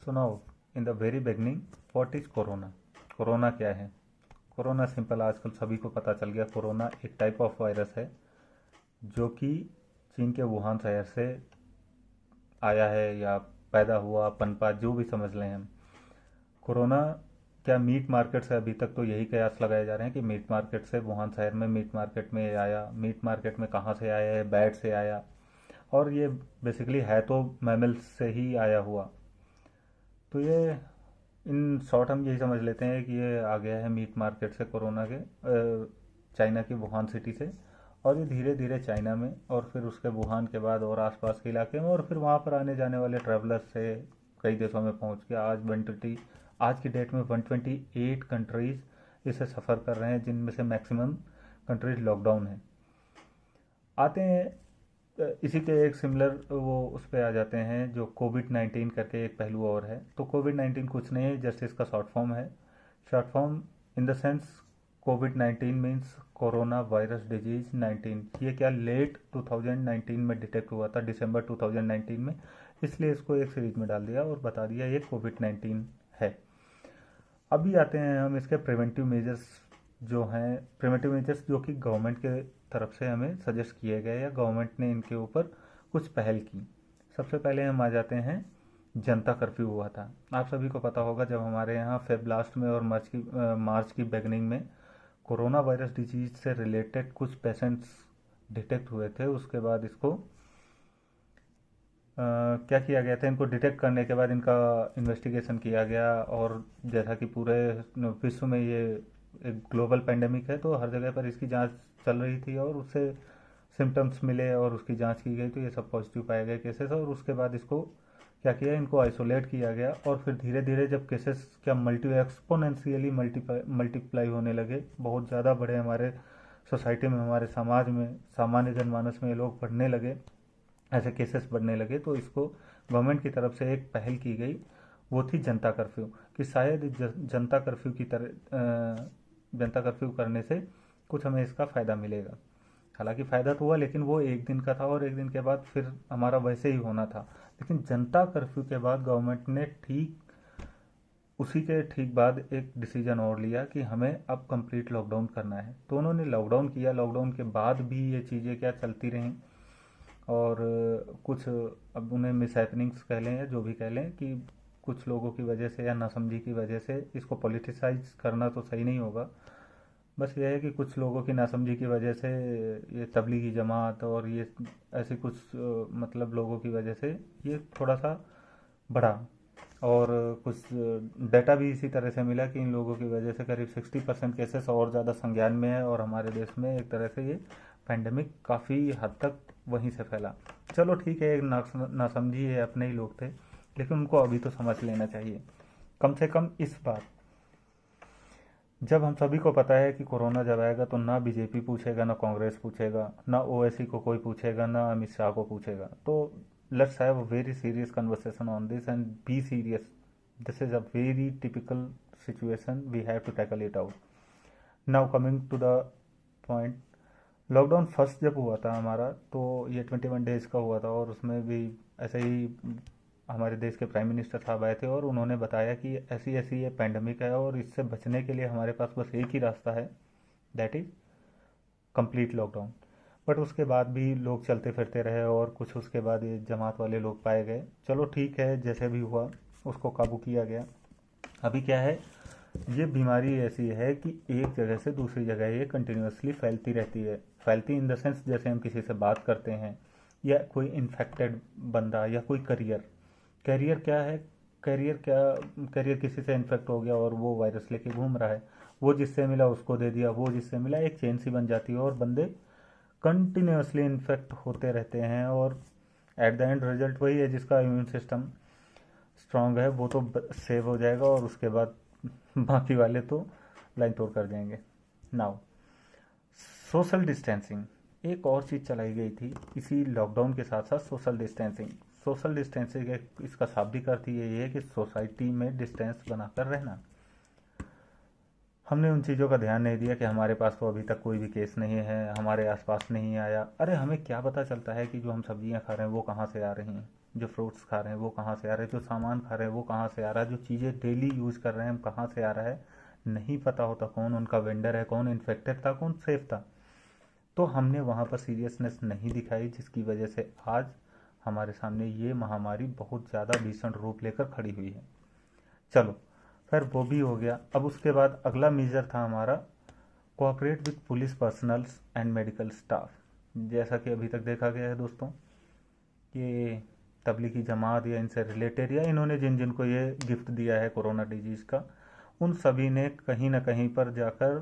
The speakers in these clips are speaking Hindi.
सुनाओ, in the very beginning what is corona. Corona क्या है? कोरोना सिंपल, आजकल सभी को पता चल गया। कोरोना एक टाइप ऑफ वायरस है जो कि चीन के वुहान शहर से आया है या पैदा हुआ, पनपा, जो भी समझ लें हम। कोरोना क्या मीट मार्केट से, अभी तक तो यही कयास लगाए जा रहे हैं कि मीट मार्केट से, वुहान शहर में मीट मार्केट में आया। मीट मार्केट में कहाँ से आया है? बैट से आया। और ये बेसिकली है तो मैमल से ही आया हुआ। तो ये इन शॉर्ट हम यही समझ लेते हैं कि ये आ गया है मीट मार्केट से, कोरोना के चाइना की वुहान सिटी से। और ये धीरे धीरे चाइना में, और फिर उसके वुहान के बाद और आसपास के इलाके में, और फिर वहाँ पर आने जाने वाले ट्रैवलर्स से कई देशों में पहुँच गया। आज की डेट में 128 कंट्रीज़ इसे सफ़र कर रहे हैं, जिनमें से मैक्सिमम कंट्रीज लॉकडाउन है। आते हैं इसी के एक सिमिलर वो उस पर आ जाते हैं, जो कोविड-19 करके एक पहलू और है। तो कोविड-19 कुछ नहीं है, जस्ट इसका शॉर्ट फॉर्म है। Short form in the sense, covid means corona virus disease 19। ये क्या लेट 2019 में डिटेक्ट हुआ था, दिसंबर 2019 में, इसलिए इसको एक सीरीज में डाल दिया और बता दिया ये कोविड-19 है। अभी आते हैं हम इसके प्रिवेंटिव मेजर्स जो हैं, प्रिवेंटिव मेजर्स जो कि गवर्नमेंट के तरफ से हमें सजेस्ट किए गए या गवर्नमेंट ने इनके ऊपर कुछ पहल की। सबसे पहले हम आ जाते हैं, जनता कर्फ्यू हुआ था। आप सभी को पता होगा, जब हमारे यहाँ फेब लास्ट में और मार्च की बिगनिंग में कोरोना वायरस डिजीज से रिलेटेड कुछ पेशेंट्स डिटेक्ट हुए थे, उसके बाद इसको क्या किया गया था, इनको डिटेक्ट करने के बाद इनका इन्वेस्टिगेशन किया गया। और जैसा कि पूरे विश्व में ये एक ग्लोबल पेंडेमिक है, तो हर जगह पर इसकी जांच चल रही थी और उससे सिम्टम्स मिले और उसकी जांच की गई, तो ये सब पॉजिटिव पाए गए केसेस। और उसके बाद इसको क्या किया, इनको आइसोलेट किया गया। और फिर धीरे धीरे जब केसेस क्या एक्सपोनेंशियली मल्टीप्लाई होने लगे, बहुत ज़्यादा बढ़े, हमारे सोसाइटी में, हमारे समाज में, सामान्य जनमानस में ये लोग बढ़ने लगे, ऐसे केसेस बढ़ने लगे, तो इसको गवर्नमेंट की तरफ से एक पहल की गई, वो थी जनता कर्फ्यू। कि शायद जनता कर्फ्यू की तरह जनता कर्फ्यू करने से कुछ हमें इसका फ़ायदा मिलेगा। हालांकि फ़ायदा तो हुआ, लेकिन वो एक दिन का था और एक दिन के बाद फिर हमारा वैसे ही होना था। लेकिन जनता कर्फ्यू के बाद गवर्नमेंट ने उसी के ठीक बाद एक डिसीजन और लिया कि हमें अब कंप्लीट लॉकडाउन करना है। तो उन्होंने लॉकडाउन किया। लॉकडाउन के बाद भी ये चीज़ें क्या चलती रहीं, और कुछ, अब उन्हें मिसहैपनिंग्स कह लें या जो भी कह लें, कि कुछ लोगों की वजह से या नासमझी की वजह से, इसको पॉलिटिसाइज करना तो सही नहीं होगा, बस ये है कि कुछ लोगों की नासमझी की वजह से ये तबलीगी जमात और ये ऐसे कुछ मतलब लोगों की वजह से ये थोड़ा सा बढ़ा। और कुछ डाटा भी इसी तरह से मिला कि इन लोगों की वजह से करीब 60% केसेस और ज़्यादा संज्ञान में है, और हमारे देश में एक तरह से ये पैंडमिक काफ़ी हद तक वहीं से फैला। चलो ठीक है, एक नासमझी है, अपने ही लोग थे, लेकिन उनको अभी तो समझ लेना चाहिए कम से कम इस बार। जब हम सभी को पता है कि कोरोना जब आएगा तो ना बीजेपी पूछेगा, ना कांग्रेस पूछेगा, ना ओवैसी को कोई पूछेगा, ना अमित शाह को पूछेगा। तो let's have a very serious conversation on this and be serious. This is a very typical situation, we have to tackle it out. Now coming to the point, lockdown first जब हुआ था हमारा, तो ये 21 डेज का हुआ था, और उसमें भी ऐसे ही हमारे देश के प्राइम मिनिस्टर साहब आए थे और उन्होंने बताया कि ऐसी ऐसी ये पैंडमिक है और इससे बचने के लिए हमारे पास बस एक ही रास्ता है, that is complete lockdown. But उसके बाद भी लोग चलते फिरते रहे और कुछ उसके बाद ये जमात वाले लोग पाए गए। चलो ठीक है, जैसे भी हुआ उसको काबू किया गया। अभी क्या है, ये बीमारी ऐसी है कि एक जगह से दूसरी जगह ये कंटिन्यूसली फैलती रहती है। फैलती इन द सेंस, जैसे हम किसी से बात करते हैं, या कोई इन्फेक्टेड बंदा, या कोई कैरियर क्या है, कैरियर किसी से इन्फेक्ट हो गया और वो वायरस लेके घूम रहा है, वो जिससे मिला उसको दे दिया, वो जिससे मिला, एक चेन सी बन जाती है और बंदे कंटिन्यूसली इन्फेक्ट होते रहते हैं। और एट द एंड रिजल्ट वही है, जिसका इम्यून सिस्टम स्ट्रांग है वो तो सेव हो जाएगा, और उसके बाद बाकी वाले तो लाइन तोड़ कर देंगे। नाउ सोशल डिस्टेंसिंग, एक और चीज़ चलाई गई थी इसी लॉकडाउन के साथ साथ, सोशल डिस्टेंसिंग। सोशल डिस्टेंसिंग इसका शाब्दिक अर्थ ये है कि सोसाइटी में डिस्टेंस बनाकर रहना। हमने उन चीज़ों का ध्यान नहीं दिया कि हमारे पास तो अभी तक कोई भी केस नहीं है, हमारे आसपास नहीं आया। अरे हमें क्या पता चलता है कि जो हम सब्जियां खा रहे हैं वो कहाँ से आ रही हैं? जो फ्रूट्स खा रहे हैं वो कहाँ से आ रहे हैं, जो सामान खा रहे हैं वो कहाँ से आ रहा है, जो चीज़ें डेली यूज़ कर रहे हैं हम कहाँ से आ रहा है, नहीं पता होता कौन उनका वेंडर है, कौन इन्फेक्टेड था, कौन सेफ था। तो हमने वहाँ पर सीरियसनेस नहीं दिखाई, जिसकी वजह से आज हमारे सामने ये महामारी बहुत ज़्यादा भीषण रूप लेकर खड़ी हुई है। चलो खैर वो भी हो गया। अब उसके बाद अगला मेजर था हमारा cooperate with police personnels and medical staff. जैसा कि अभी तक देखा गया है दोस्तों कि तबलीगी जमात या इनसे रिलेटेड या इन्होंने जिन जिन को ये गिफ्ट दिया है कोरोना डिजीज़ का, उन सभी ने कहीं ना कहीं पर जाकर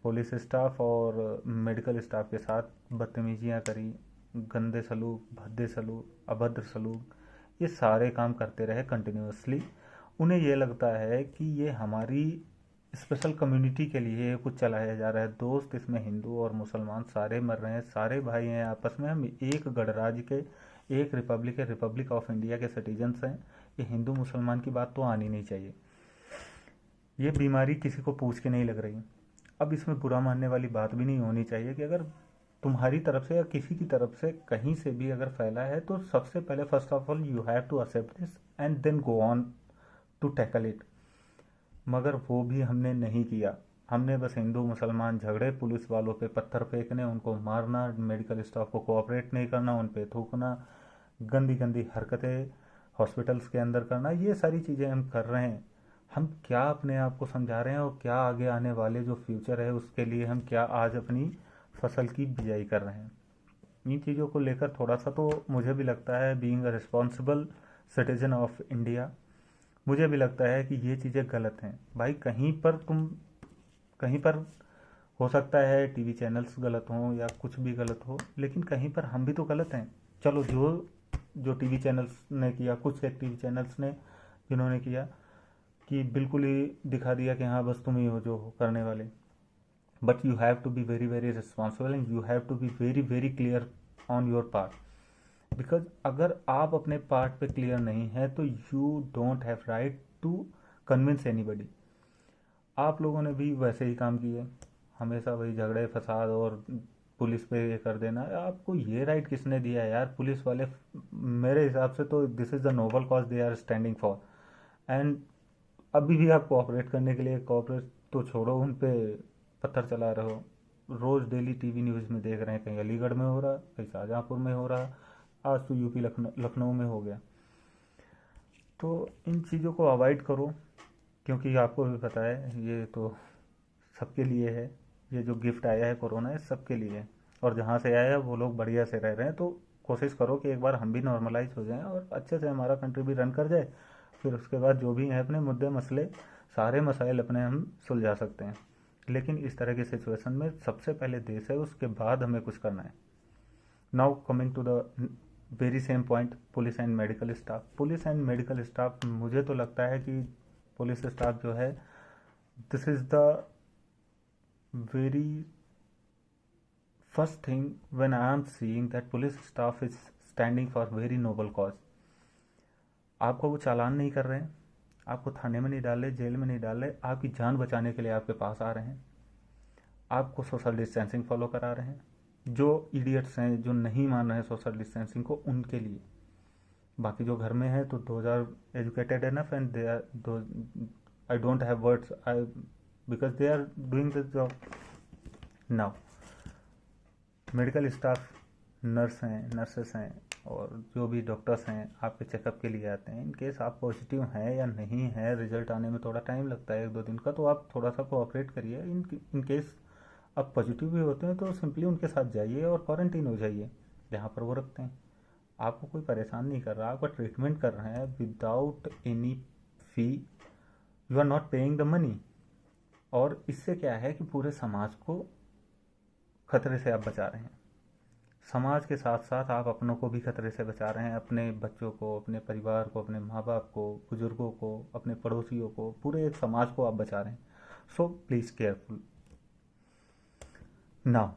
पुलिस स्टाफ और मेडिकल स्टाफ के साथ बदतमीजियाँ करी, गंदे सलूक, भद्दे सलूक, अभद्र सलूक, ये सारे काम करते रहे कंटिन्यूसली। उन्हें ये लगता है कि ये हमारी स्पेशल कम्युनिटी के लिए कुछ चलाया जा रहा है। दोस्त, इसमें हिंदू और मुसलमान सारे मर रहे हैं, सारे भाई हैं आपस में, हम एक गणराज्य के, एक रिपब्लिक है, रिपब्लिक ऑफ इंडिया के सिटीजन्स हैं। ये हिंदू मुसलमान की बात तो आनी नहीं चाहिए। ये बीमारी किसी को पूछ के नहीं लग रही। अब इसमें बुरा मानने वाली बात भी नहीं होनी चाहिए कि अगर तुम्हारी तरफ से या किसी की तरफ से कहीं से भी अगर फैला है तो सबसे पहले first of all you have to accept this and then go on to tackle it. मगर वो भी हमने नहीं किया। हमने बस हिंदू मुसलमान झगड़े, पुलिस वालों पे पत्थर फेंकने, उनको मारना, मेडिकल स्टाफ को कोऑपरेट नहीं करना, उन पे थूकना, गंदी गंदी हरकतें हॉस्पिटल्स के अंदर करना, ये सारी चीज़ें हम कर रहे हैं। हम क्या अपने आप को समझा रहे हैं और क्या आगे आने वाले जो फ्यूचर है उसके लिए हम क्या आज अपनी फसल की बिजाई कर रहे हैं। इन चीज़ों को लेकर थोड़ा सा तो मुझे भी लगता है, being a responsible citizen of India, मुझे भी लगता है कि ये चीज़ें गलत हैं। भाई कहीं पर हो सकता है टीवी चैनल्स गलत हों या कुछ भी गलत हो, लेकिन कहीं पर हम भी तो गलत हैं। चलो जो जो टीवी चैनल्स ने किया, कुछ एक टीवी चैनल्स ने जिन्होंने किया कि बिल्कुल ही दिखा दिया कि हाँ बस तुम ही हो जो करने वाले, but you have to be very very responsible and you have to be very very clear on your part. Because अगर आप अपने पार्ट पे क्लियर नहीं है तो you don't have right to convince anybody. आप लोगों ने भी वैसे ही काम किए, हमेशा वही झगड़े फसाद और पुलिस पे ये कर देना। आपको ये राइट किसने दिया है यार? पुलिस वाले मेरे हिसाब से तो this is the noble cause they are standing for. And अभी भी आप कोऑपरेट करने के लिए, कोऑपरेट तो छोड़ो, उन पे पत्थर चला रहे हो। रोज़ डेली टीवी न्यूज़ में देख रहे हैं, कहीं अलीगढ़ में हो रहा, कहीं शाहजहाँपुर में हो रहा, आज तो यूपी लखनऊ में हो गया। तो इन चीज़ों को अवॉइड करो, क्योंकि आपको भी पता है ये तो सबके लिए है। ये जो गिफ्ट आया है कोरोना, है सबके लिए है, और जहाँ से आया है वो लोग बढ़िया से रह रहे हैं। तो कोशिश करो कि एक बार हम भी नॉर्मलाइज हो जाएं और अच्छे से हमारा कंट्री भी रन कर जाए। फिर उसके बाद जो भी हैं अपने मुद्दे मसले, सारे मसाइल अपने हम सुलझा सकते हैं। लेकिन इस तरह की सिचुएशन में सबसे पहले देश है, उसके बाद हमें कुछ करना है। Now coming to the very same point, police and medical staff. Police and medical staff, मुझे तो लगता है कि पुलिस स्टाफ जो है, this is the very first thing when I am seeing that police staff is standing for very noble cause। आपको वो चालान नहीं कर रहे हैं, आपको थाने में नहीं डाल रहे, जेल में नहीं डाल रहे, आपकी जान बचाने के लिए आपके पास आ रहे हैं, आपको सोशल डिस्टेंसिंग फॉलो करा रहे हैं। जो इडियट्स हैं, जो नहीं मान रहे हैं सोशल डिस्टेंसिंग को, उनके लिए। बाकी जो घर में है तो those are educated enough and they are दो, I don't have words, I because they are doing this job. Now medical staff, nurse हैं, नर्सेस हैं और जो भी डॉक्टर्स हैं आपके चेकअप के लिए आते हैं। इन केस आप पॉजिटिव हैं या नहीं है, रिजल्ट आने में थोड़ा टाइम लगता है, 1-2 दिन का, तो आप थोड़ा सा कोऑपरेट करिए। इन केस आप पॉजिटिव भी होते हैं तो सिंपली उनके साथ जाइए और क्वारंटीन हो जाइए जहाँ पर वो रखते हैं। आपको कोई परेशान नहीं कर रहा, आपका ट्रीटमेंट कर रहे हैं without any fee, you are not paying the money. और इससे क्या है कि पूरे समाज को खतरे से आप बचा रहे हैं। समाज के साथ साथ आप अपनों को भी खतरे से बचा रहे हैं, अपने बच्चों को, अपने परिवार को, अपने माँ बाप को, बुजुर्गों को, अपने पड़ोसियों को, पूरे एक समाज को आप बचा रहे हैं। So please careful. नाउ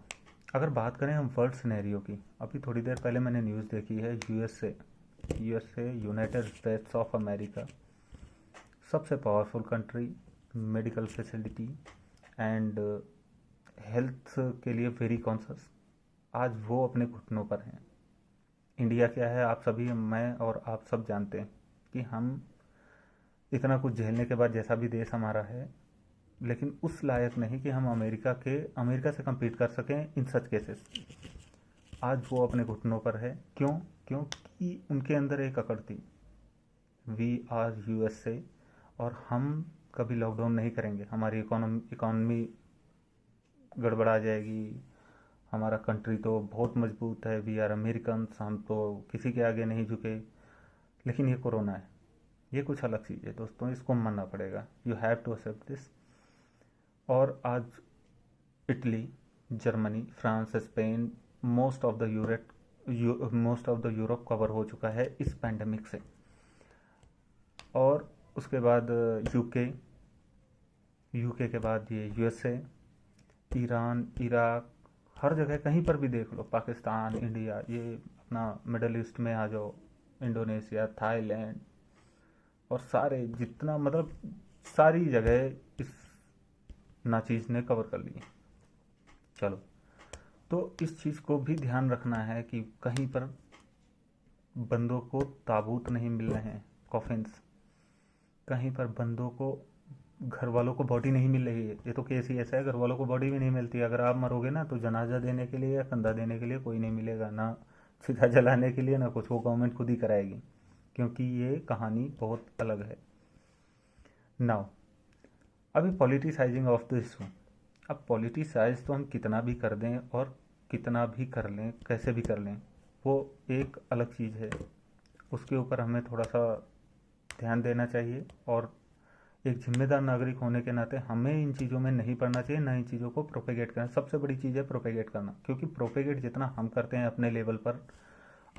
अगर बात करें हम वर्ल्ड सिनेरियो की, अभी थोड़ी देर पहले मैंने न्यूज़ देखी है, USA, United States of America, सबसे powerful country, medical facility and health के लिए वेरी कॉन्शियस, आज वो अपने घुटनों पर हैं। इंडिया क्या है आप सभी, मैं और आप सब जानते हैं कि हम इतना कुछ झेलने के बाद, जैसा भी देश हमारा है, लेकिन उस लायक नहीं कि हम अमेरिका से compete कर सकें इन सच केसेस। आज वो अपने घुटनों पर है। क्यों? क्योंकि उनके अंदर एक अकड़ थी, वी आर यूएसए, और हम कभी लॉकडाउन नहीं करेंगे, हमारी इकोनॉमी गड़बड़ा जाएगी, हमारा कंट्री तो बहुत मजबूत है, वी आर अमेरिकन, हम तो किसी के आगे नहीं झुके। लेकिन ये कोरोना है, ये कुछ अलग चीज़ है दोस्तों, इसको मानना पड़ेगा, you have to accept this. और आज Italy, Germany, France, Spain, most of the Europe cover हो चुका है इस पैंडमिक से। और उसके बाद यूके, यूके के बाद ये यूएसए, ईरान, इराक, हर जगह कहीं पर भी देख लो, पाकिस्तान, इंडिया, ये अपना मिडल ईस्ट में आ जाओ, इंडोनेशिया, थाईलैंड, और सारे जितना मतलब सारी जगह इस नाचीज़ ने कवर कर ली। चलो, तो इस चीज़ को भी ध्यान रखना है कि कहीं पर बंदों को ताबूत नहीं मिल रहे हैं, कॉफिन्स, कहीं पर बंदों को, घर वालों को बॉडी नहीं मिल रही है। ये तो केस ही ऐसा है, घर वालों को बॉडी भी नहीं मिलती। अगर आप मरोगे ना तो जनाजा देने के लिए या कंधा देने के लिए कोई नहीं मिलेगा, ना सीधा जलाने के लिए, ना कुछ, वो गवर्नमेंट खुद ही कराएगी, क्योंकि ये कहानी बहुत अलग है। नाउ, अभी पॉलिटिसाइजिंग ऑफ द इशू। अब पॉलिटिसाइज तो हम कितना भी कर दें और कितना भी कर लें, कैसे भी कर लें, वो एक अलग चीज़ है, उसके ऊपर हमें थोड़ा सा ध्यान देना चाहिए। और एक जिम्मेदार नागरिक होने के नाते हमें इन चीज़ों में नहीं पड़ना चाहिए, ना इन चीज़ों को प्रोपेगेट करना। सबसे बड़ी चीज़ है प्रोपेगेट करना, क्योंकि प्रोपेगेट जितना हम करते हैं अपने लेवल पर,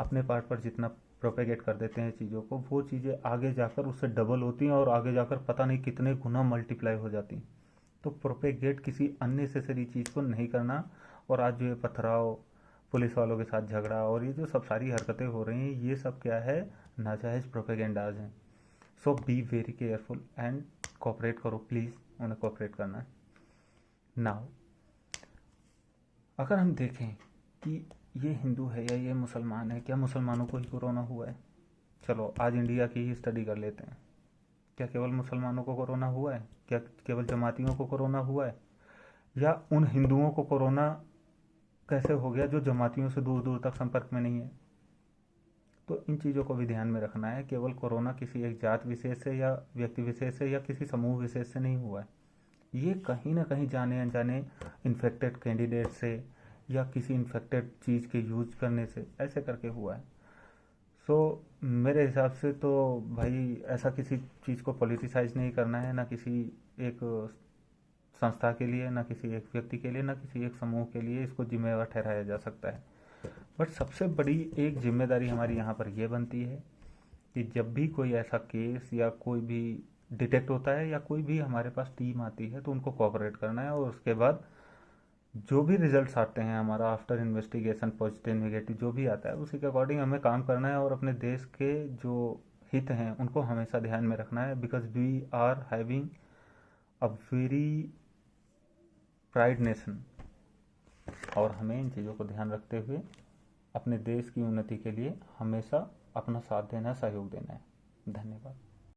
अपने पार्ट पर जितना प्रोपेगेट कर देते हैं चीज़ों को, वो चीज़ें आगे जाकर उससे डबल होती हैं और आगे जाकर पता नहीं कितने गुना मल्टीप्लाई हो जाती हैं। तो प्रोपेगेट किसी अननेसेसरी चीज़ को नहीं करना। और आज जो ये पथराव, पुलिस वालों के साथ झगड़ा और ये जो सब सारी हरकतें हो रही हैं, ये सब क्या है, नाजायज़ प्रोपेगेंडाज हैं। So be very careful and cooperate करो प्लीज़, उन्हें कोऑपरेट करना है। नाउ, अगर हम देखें कि ये हिंदू है या ये मुसलमान है, क्या मुसलमानों को ही कोरोना हुआ है? चलो आज इंडिया की ही स्टडी कर लेते हैं। क्या केवल मुसलमानों को कोरोना हुआ है? क्या केवल जमातियों को कोरोना हुआ है? या उन हिंदुओं को कोरोना कैसे हो गया जो जमातियों से दूर दूर तक संपर्क में नहीं है? तो इन चीज़ों को भी ध्यान में रखना है। केवल कोरोना किसी एक जात विशेष से या व्यक्ति विशेष से या किसी समूह विशेष से नहीं हुआ है, ये कहीं ना कहीं जाने अनजाने इन्फेक्टेड कैंडिडेट से या किसी इन्फेक्टेड चीज़ के यूज करने से ऐसे करके हुआ है। सो मेरे हिसाब से तो भाई ऐसा किसी चीज़ को पॉलिटिसाइज नहीं करना है, ना किसी एक संस्था के लिए, ना किसी एक व्यक्ति के लिए, ना किसी एक समूह के लिए इसको जिम्मेवार ठहराया जा सकता है। बट सबसे बड़ी एक जिम्मेदारी हमारी यहाँ पर यह बनती है कि जब भी कोई ऐसा केस या कोई भी डिटेक्ट होता है या कोई भी हमारे पास टीम आती है तो उनको कोऑपरेट करना है। और उसके बाद जो भी रिजल्ट्स आते हैं हमारा आफ्टर इन्वेस्टिगेशन, पॉजिटिव नेगेटिव जो भी आता है, उसी के अकॉर्डिंग हमें काम करना है और अपने देश के जो हित हैं उनको हमेशा ध्यान में रखना है। Because we are having a very pride nation, और हमें इन चीज़ों को ध्यान रखते हुए अपने देश की उन्नति के लिए हमेशा अपना साथ देना, सहयोग देना है। धन्यवाद।